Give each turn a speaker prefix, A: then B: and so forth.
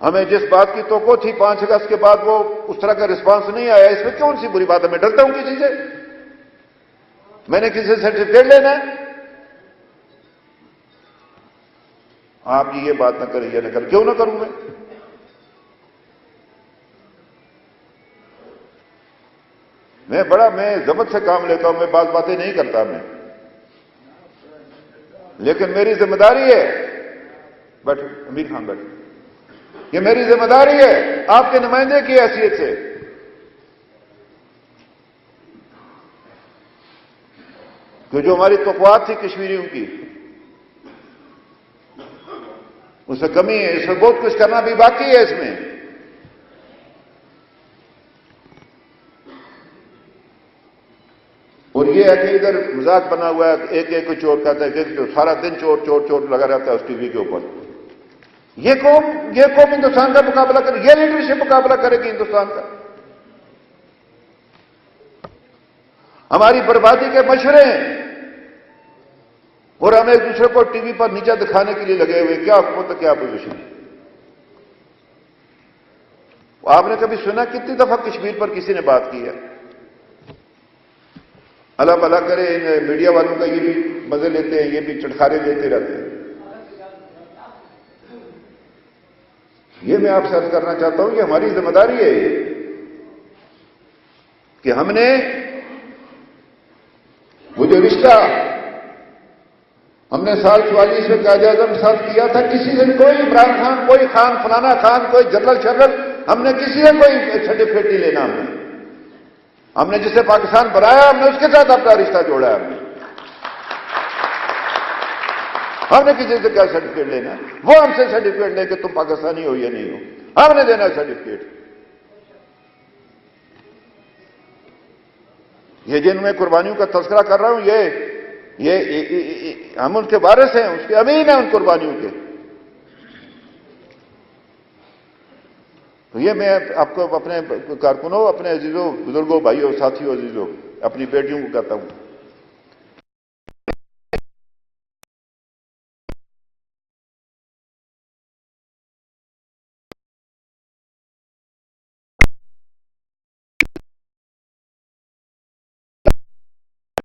A: हमें जिस बात की तोको थी 5 अगस्त के बाद वो उस तरह का रिस्पांस नहीं आया, इसमें कौन सी बुरी बात है? मैं डरता हूं किसी से? मैंने किसी से सर्टिफिकेट लेना है? आप ये बात ना करें, ये ना करें, क्यों ना करूं मैं जबत से काम लेता हूं, मैं बातें नहीं करता मैं, लेकिन मेरी जिम्मेदारी है। बट अमीर खान बैठ, ये मेरी जिम्मेदारी है आपके नुमाइंदे की हैसियत से कि जो हमारी तौक़ुआत थी कश्मीरियों की, उससे कमी है, इसमें बहुत कुछ करना भी बाकी है इसमें। और ये है कि इधर मजाक बना हुआ है, एक एक को चोट कहता है, कि सारा दिन चोट चोट चोट लगा रहता है उस टीवी के ऊपर। ये कौम हिंदुस्तान का मुकाबला करे, ये लीडरशिप मुकाबला करेगी हिंदुस्तान का? हमारी बर्बादी के मशरे हैं और हम एक दूसरे को टीवी पर नीचा दिखाने के लिए लगे हुए। क्या हुकूमत है, क्या अपोजिशन? आपने कभी सुना कितनी दफा कश्मीर पर किसी ने बात की है? अल्लाह भला करे, इन मीडिया वालों का ये भी मजे लेते हैं, ये भी चटखारे देते रहते हैं। ये मैं आपसे अर्ज करना चाहता हूं, ये हमारी जिम्मेदारी है कि हमने वो जो रिश्ता हमने साल 44 में कायद-ए-आज़म के साथ किया था, किसी से कोई इमरान खान, कोई खान, फलाना खान, कोई जनरल शरल, हमने किसी से कोई सर्टिफिकेट नहीं लेना। हमने जिसे पाकिस्तान बनाया, हमने उसके साथ अपना रिश्ता जोड़ा है। हमने किसी से क्या सर्टिफिकेट लेना? वो हमसे सर्टिफिकेट ले कि तुम पाकिस्तानी हो या नहीं हो, हमने देना सर्टिफिकेट। ये जिन मैं कुर्बानियों का तज़किरा कर रहा हूं, ये हम उनके वारिस हैं, उसके अमीन हैं उन कुर्बानियों के। तो ये मैं आपको, अपने कारकुनों, अपने अजीजों, बुजुर्गों, भाइयों, साथियों, अजीजों, अपनी बेटियों को कहता हूं,